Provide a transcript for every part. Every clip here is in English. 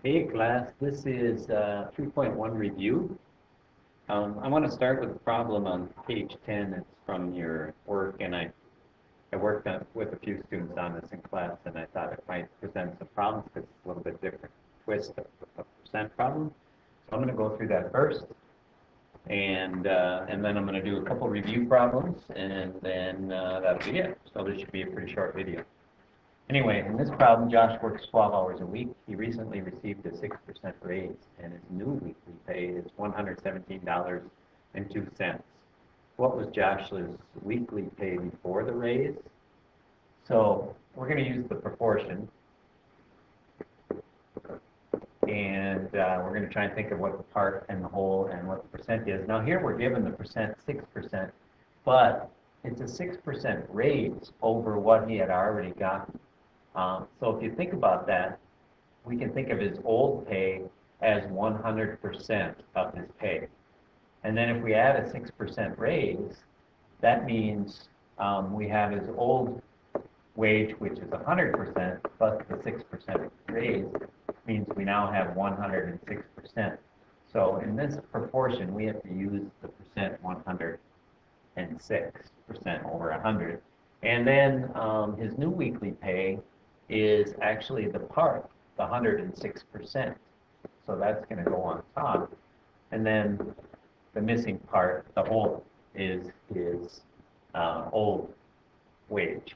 Hey class, this is 3.1 review. I want to start with a problem on page 10. It's from your work, and I worked with a few students on this in class, and I thought it might present some problems because it's a little bit different twist of a percent problem. So I'm going to go through that first, and then I'm going to do a couple review problems, and then that'll be it. So this should be a pretty short video. Anyway, in this problem, Josh works 12 hours a week. He recently received a 6% raise, and his new weekly pay is $117.02. What was Josh's weekly pay before the raise? So we're going to use the proportion, and we're going to try and think of what the part and the whole and what the percent is. Now here we're given the percent 6%, but it's a 6% raise over what he had already gotten. So if you think about that, we can think of his old pay as 100% of his pay. And then if we add a 6% raise, that means we have his old wage, which is 100%, plus the 6% raise, means we now have 106%. So in this proportion, we have to use the percent 106% over 100. And then his new weekly pay is actually the part, the 106%. So that's going to go on top. And then the missing part, the whole, is his old wage.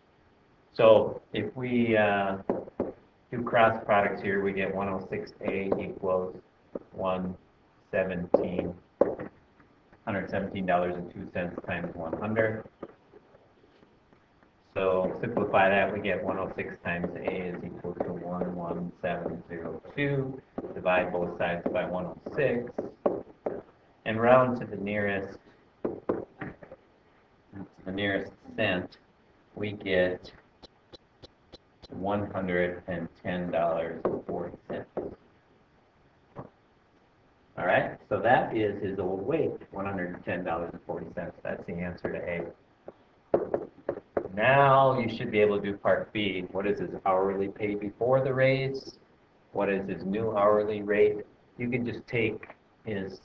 So if we do cross products here, we get 106A equals $117.02 times 100. So simplify that, we get 106 times A is equal to 11702. Divide both sides by 106. And round to the nearest cent, we get $110.40. All right, so that is his old wage, $110.40. That's the answer to A. Now you should be able to do part B. What is his hourly pay before the raise? What is his new hourly rate? You can just take his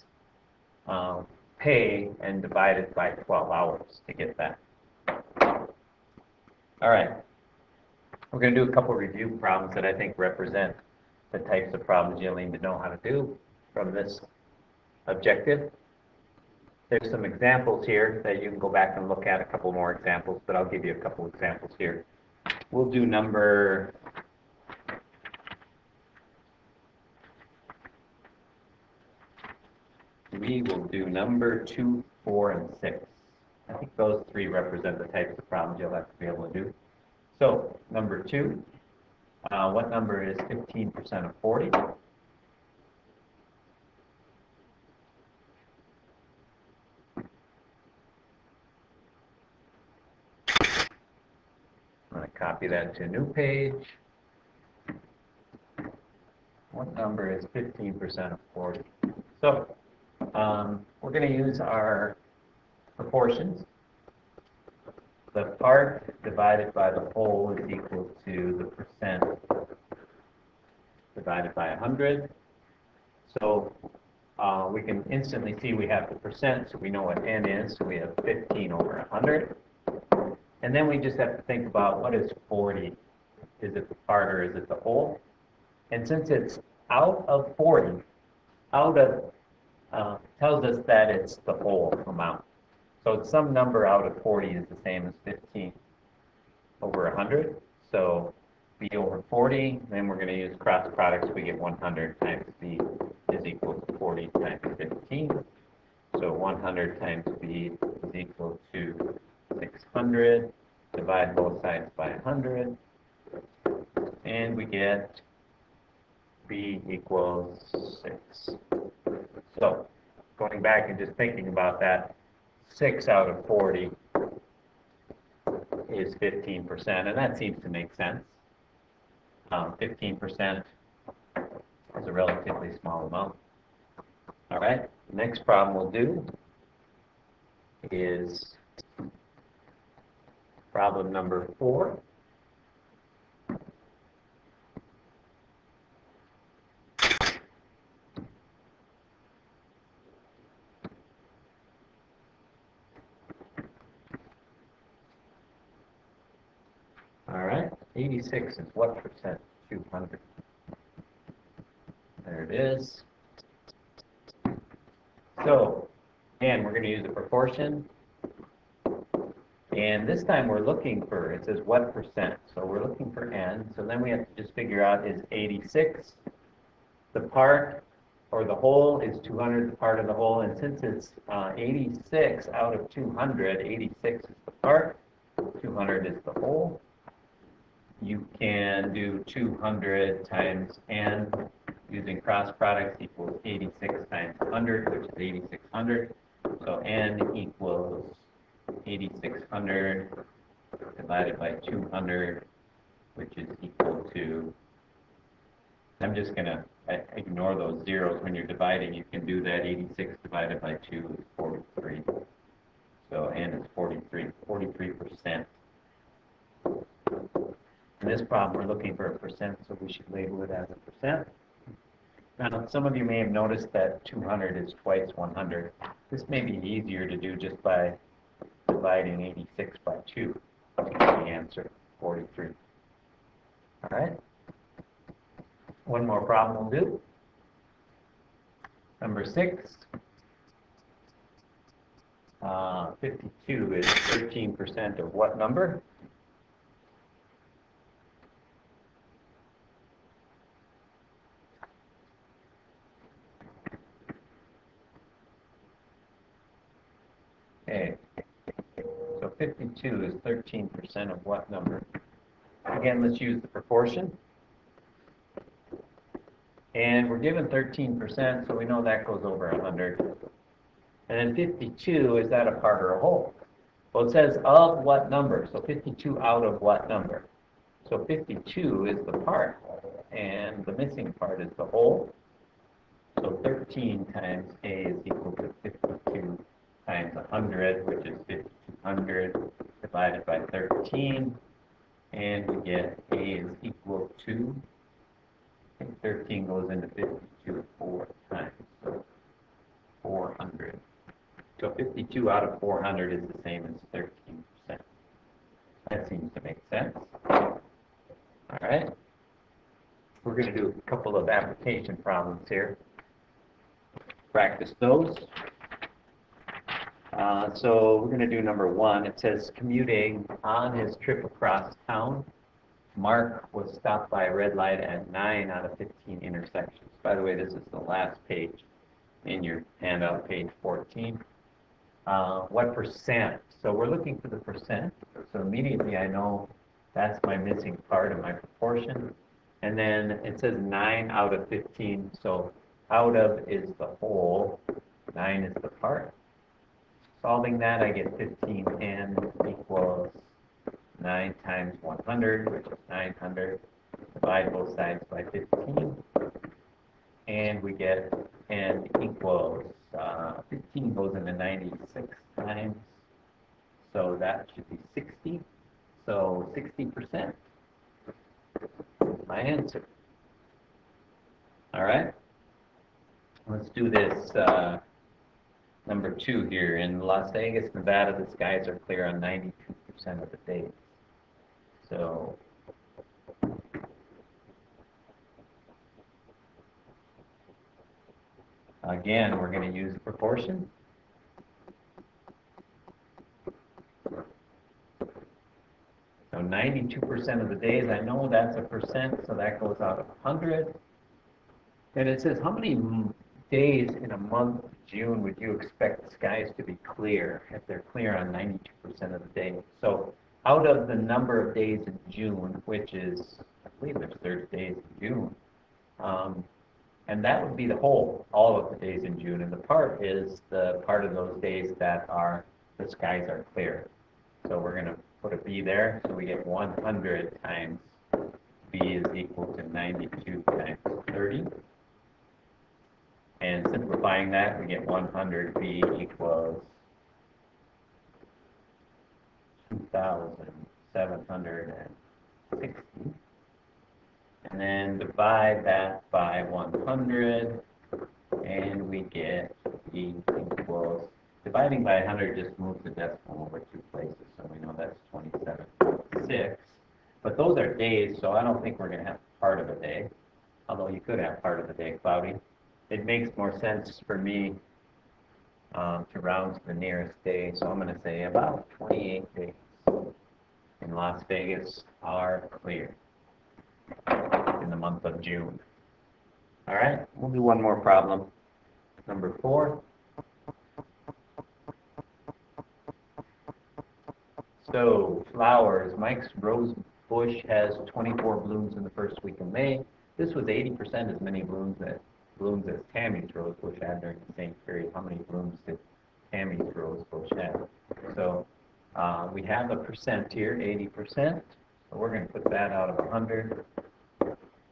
pay and divide it by 12 hours to get that. All right. We're going to do a couple review problems that I think represent the types of problems you'll need to know how to do from this objective. There's some examples here that you can go back and look at, a couple more examples, but I'll give you a couple examples here. We'll do number 2, 4, and 6. I think those three represent the types of problems you'll have to be able to do. So, number 2, what number is 15% of 40? I'm going to copy that to a new page. What number is 15% of 40? So, we're going to use our proportions. The part divided by the whole is equal to the percent divided by 100. So we can instantly see we have the percent, so we know what n is, so we have 15 over 100. And then we just have to think about what is 40. Is it the part or is it the whole? And since it's out of 40, tells us that it's the whole amount. So it's some number out of 40 is the same as 15 over 100. So b over 40, then we're going to use cross products. We get 100 times b is equal to 40 times 15. So 100 times b is equal to 600. Divide both sides by 100. And we get b equals 6. So going back and just thinking about that, 6 out of 40 is 15%, and that seems to make sense. 15% is a relatively small amount. All right, the next problem we'll do is problem number 4. All right, 86 is what percent? 200. There it is. So, again, we're going to use a proportion. And this time we're looking for, it says what percent. So we're looking for n. So then we have to just figure out, is 86 the part, or the whole is 200 the part of the whole. And since it's 86 out of 200, 86 is the part, 200 is the whole. You can do 200 times n using cross products equals 86 times 100, which is 8600. So n equals 8600 divided by 200, which is equal to, I'm just going to ignore those zeros when you're dividing. You can do that. 86 divided by 2 is 43. So n is 43%. In this problem, we're looking for a percent, so we should label it as a percent. Now, some of you may have noticed that 200 is twice 100. This may be easier to do just by dividing 86 by 2. The answer, 43. All right. One more problem we'll do. Number 6. 52 is 13% of what number? Okay, so 52 is 13% of what number? Again, let's use the proportion. And we're given 13%, so we know that goes over 100. And then 52, is that a part or a whole? Well, it says of what number? So 52 out of what number? So 52 is the part, and the missing part is the whole. So 13 times A is equal to 52 times 100, which is 5200 divided by 13, and we get A is equal to, 13 goes into 52 4 times, so 400. So 52 out of 400 is the same as 13%. That seems to make sense. All right. We're going to do a couple of application problems here. Practice those. So we're going to do number 1. It says, commuting on his trip across town, Mark was stopped by a red light at 9 out of 15 intersections. By the way, this is the last page in your handout, page 14. What percent? So we're looking for the percent. So immediately I know that's my missing part of my proportion. And then it says 9 out of 15. So out of is the whole, 9 is the part. Solving that, I get 15n equals 9 times 100, which is 900. Divide both sides by 15. And we get n equals, 15 goes into 96 times. So that should be 60. So 60%. My answer. All right. Let's do this. Number 2 here. In Las Vegas, Nevada, the skies are clear on 92% of the days. So again, we're going to use the proportion. So 92% of the days, I know that's a percent, so that goes out of 100. And it says, how many days in a month, June, would you expect the skies to be clear if they're clear on 92% of the days? So out of the number of days in June, which is, I believe there's 30 days in June, and that would be the whole, all of the days in June, and the part is the part of those days that are, the skies are clear. So we're going to put a B there, so we get 100 times B is equal to 92 times 30. And simplifying that, we get 100B equals 2,760. And then divide that by 100, and we get B equals, dividing by 100 just moves the decimal over 2 places, so we know that's 27.6. But those are days, so I don't think we're gonna have part of a day, although you could have part of the day cloudy. It makes more sense for me to round to the nearest day, so I'm gonna say about 28 days in Las Vegas are clear in the month of June. All right, we'll do one more problem. Number 4. So, flowers. Mike's rose bush has 24 blooms in the first week of May. This was 80% as many blooms as Tammy's rose bush had during the same period. How many blooms did Tammy's rose bush have? So, we have a percent here, 80%. So we're going to put that out of 100.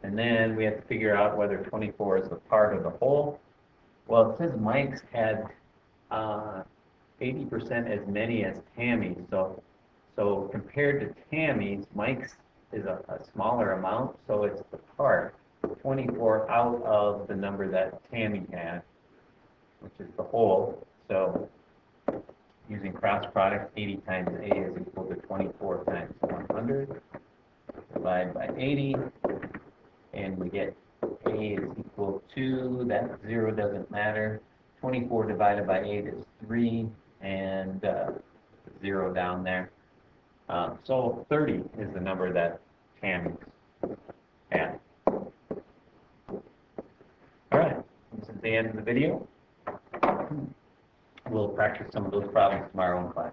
And then we have to figure out whether 24 is a part of the whole. Well, it says Mike's had 80% as many as Tammy's. So compared to Tammy's, Mike's is a smaller amount, so it's the part, 24 out of the number that Tammy had, which is the whole. So using cross product, 80 times A is equal to 24 times 100. Divide by 80, and we get A is equal to, that 0 doesn't matter. 24 divided by 8 is 3, and 0 down there. So 30 is the number that Tammy had. All right, this is the end of the video. We'll practice some of those problems tomorrow in class.